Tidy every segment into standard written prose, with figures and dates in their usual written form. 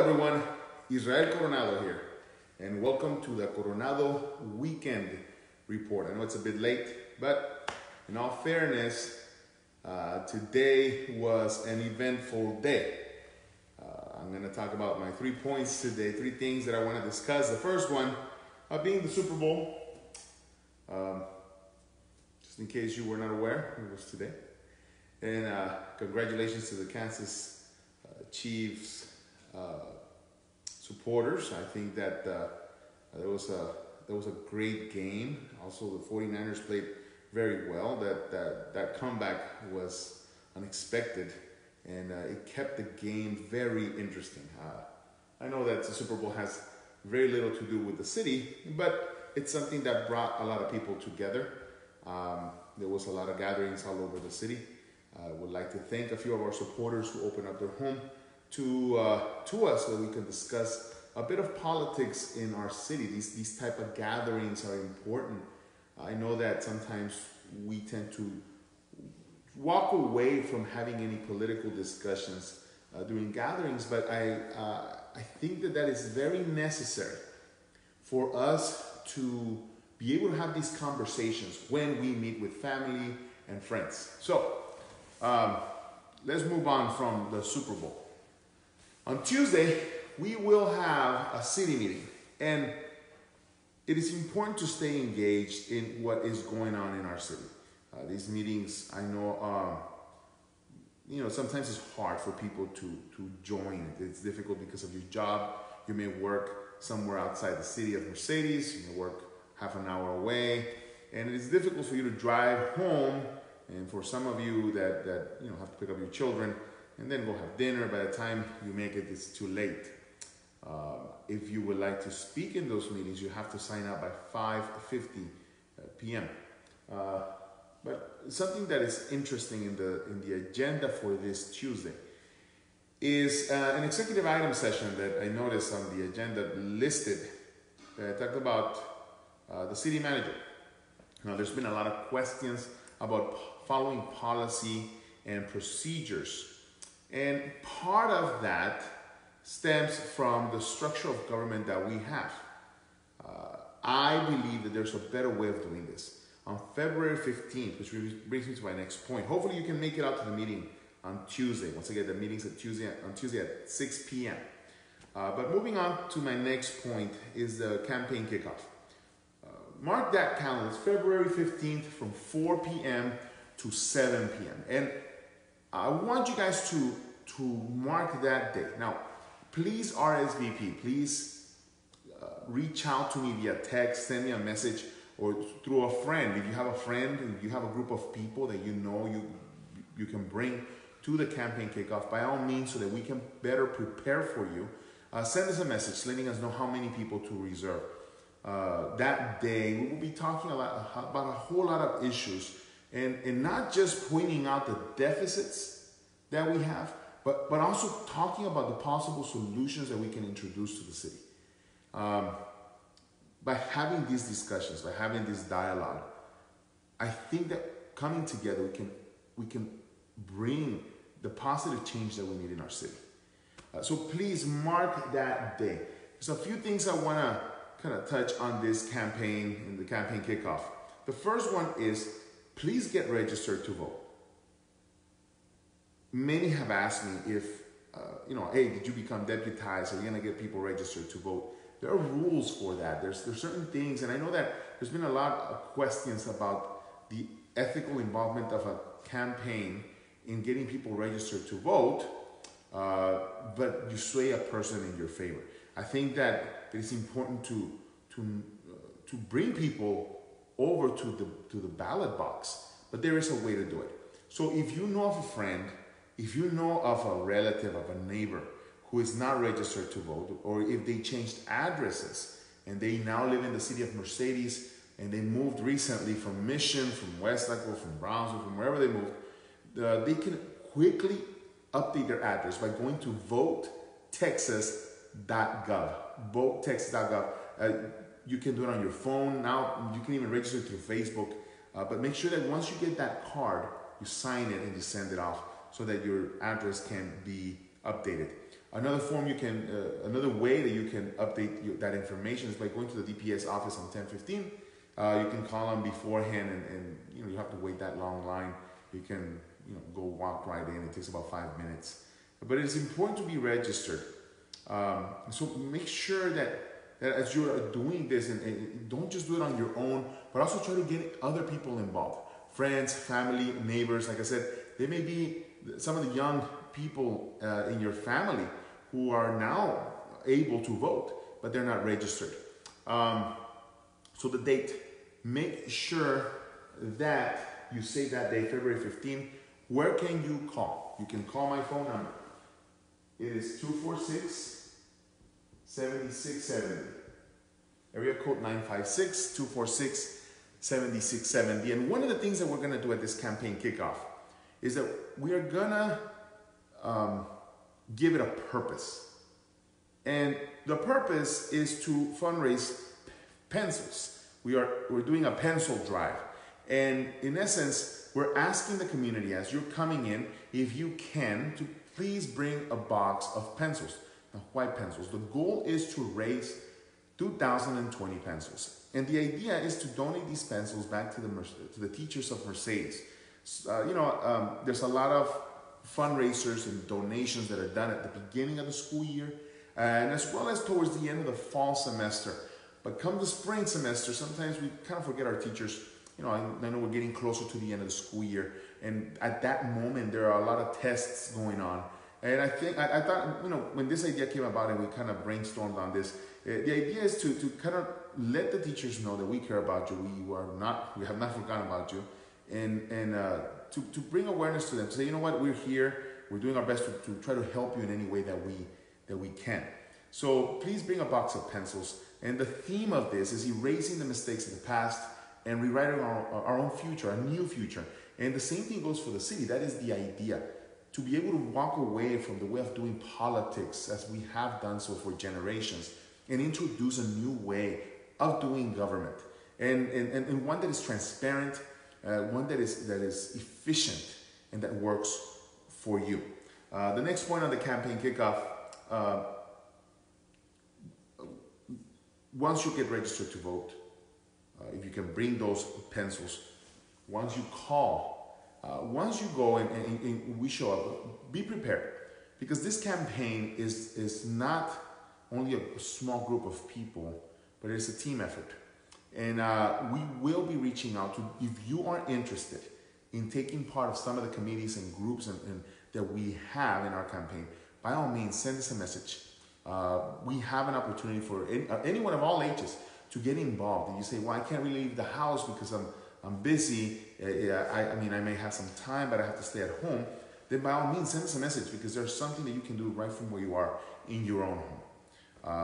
everyone, Israel Coronado here, and welcome to the Coronado Weekend Report. I know it's a bit late, but in all fairness, today was an eventful day. I'm going to talk about my 3 points today, 3 things that I want to discuss. The first one being the Super Bowl. Just in case you were not aware, it was today. And congratulations to the Kansas Chiefs supporters. I think that there was a great game. Also, the 49ers played very well. That comeback was unexpected, and it kept the game very interesting. I know that the Super Bowl has very little to do with the city, but it's something that brought a lot of people together. There was a lot of gatherings all over the city. I would like to thank a few of our supporters who opened up their home to us so we can discuss a bit of politics in our city. These type of gatherings are important. I know that sometimes we tend to walk away from having any political discussions during gatherings, but I think that is very necessary for us to be able to have these conversations when we meet with family and friends. So let's move on from the Super Bowl. On Tuesday, we will have a city meeting, and it is important to stay engaged in what is going on in our city. These meetings, I know, sometimes it's hard for people to join. It's difficult because of your job. You may work somewhere outside the city of Mercedes. You may work half an hour away, and it is difficult for you to drive home. And for some of you that have to pick up your children and then go have dinner, by the time you make it, it's too late. If you would like to speak in those meetings, you have to sign up by 5:50 p.m. But something that is interesting in the agenda for this Tuesday is an executive item session that I noticed on the agenda listed that talked about the city manager. Now, there's been a lot of questions about following policy and procedures. And part of that stems from the structure of government that we have. I believe that there's a better way of doing this. On February 15th, which brings me to my next point. Hopefully you can make it out to the meeting on Tuesday. Once again, the meeting's on Tuesday at 6 p.m. But moving on to my next point is the campaign kickoff. Mark that calendar. It's February 15th from 4 p.m. to 7 p.m. And I want you guys to mark that day. Now, please RSVP. Please reach out to me via text, send me a message, or through a friend. If you have a friend, if you have a group of people that you can bring to the campaign kickoff, by all means, so that we can better prepare for you, send us a message letting us know how many people to reserve. That day, we will be talking about a whole lot of issues, and not just pointing out the deficits that we have, but also talking about the possible solutions that we can introduce to the city. By having these discussions, by having this dialogue, I think that coming together, we can bring the positive change that we need in our city. So please mark that day. There's a few things I want to kind of touch on this campaign, in the campaign kickoff. The first one is, please get registered to vote. Many have asked me if, hey, did you become deputized? Are you going to get people registered to vote? There are rules for that. There's certain things, and I know that there's been a lot of questions about the ethical involvement of a campaign in getting people registered to vote, but you sway a person in your favor. I think that it is important to bring people over to the ballot box, but there is a way to do it. So if you know of a friend, if you know of a relative, of a neighbor who is not registered to vote, or if they changed addresses and they now live in the city of Mercedes and they moved recently from Mission, from Westlaco, from Brownsville, from wherever they moved, they can quickly update their address by going to votetexas.gov. Votetexas.gov. You can do it on your phone. Now you can even register through Facebook. But make sure that once you get that card, you sign it and you send it off so that your address can be updated. Another form you can, another way that you can update that information is by going to the DPS office on 1015. You can call them beforehand, and you have to wait that long line. You can go walk right in. It takes about 5 minutes. But it's important to be registered. So make sure that as you're doing this, and don't just do it on your own, but also try to get other people involved. Friends, family, neighbors. Like I said, there may be some of the young people in your family who are now able to vote, but they're not registered. So the date, make sure that you save that day, February 15th. Where can you call? You can call my phone number. It is 246-7670. Area code 956-246-7670. And one of the things that we're going to do at this campaign kickoff is that we are going to give it a purpose. And the purpose is to fundraise pencils. We're doing a pencil drive. And in essence, we're asking the community, as you're coming in, if you can, to please bring a box of pencils, white pencils. The goal is to raise 2,020 pencils. And the idea is to donate these pencils back to the teachers of Mercedes. There's a lot of fundraisers and donations that are done at the beginning of the school year, and as well as towards the end of the fall semester. But come the spring semester, sometimes we kind of forget our teachers. I know we're getting closer to the end of the school year, and at that moment there are a lot of tests going on. And I thought, when this idea came about and we kind of brainstormed on this, the idea is to kind of let the teachers know that we care about you. We have not forgotten about you, and to bring awareness to them, to say, we're here, we're doing our best to try to help you in any way that we can. So please bring a box of pencils. And the theme of this is erasing the mistakes of the past and rewriting our own future, a new future. And the same thing goes for the city. That is the idea, to be able to walk away from the way of doing politics as we have done so for generations and introduce a new way of doing government, and one that is transparent, one that is efficient, and that works for you. The next point on the campaign kickoff, once you get registered to vote, if you can bring those pencils, once you call, once you go and we show up, be prepared, because this campaign is not only a small group of people, but it's a team effort. And we will be reaching out to, if you are interested in taking part of some of the committees and groups and that we have in our campaign, by all means, send us a message. We have an opportunity for anyone of all ages to get involved. And you say, well, I can't really leave the house because I'm busy. I may have some time, but I have to stay at home. Then by all means, send us a message, because there's something that you can do right from where you are in your own home.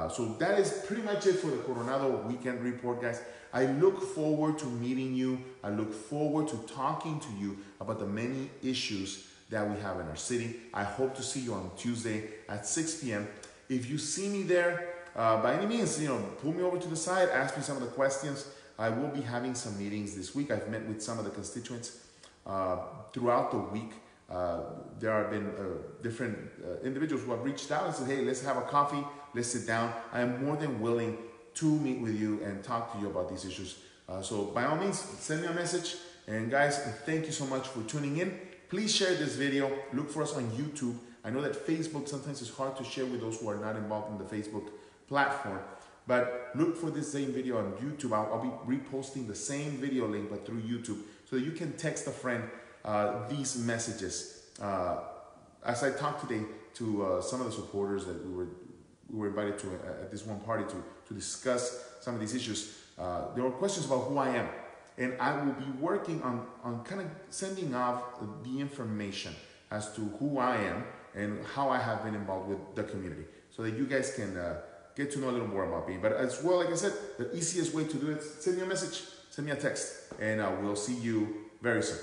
So that is pretty much it for the Coronado Weekend Report, guys. I look forward to meeting you. I look forward to talking to you about the many issues that we have in our city. I hope to see you on Tuesday at 6 p.m. If you see me there, by any means, pull me over to the side, ask me some of the questions. I will be having some meetings this week. I've met with some of the constituents throughout the week. There have been different individuals who have reached out and said, hey, let's have a coffee, let's sit down. I am more than willing to meet with you and talk to you about these issues. So by all means, send me a message. And guys, thank you so much for tuning in. Please share this video. Look for us on YouTube. I know that Facebook sometimes is hard to share with those who are not involved in the Facebook platform. But look for this same video on YouTube. I'll be reposting the same video link, but through YouTube, so that you can text a friend these messages. As I talked today to some of the supporters that we were invited to at this one party to discuss some of these issues, there were questions about who I am. And I will be working on kind of sending off the information as to who I am and how I have been involved with the community, so that you guys can get to know a little more about me. But as well, like I said, the easiest way to do it, send me a message, send me a text, and we'll see you very soon.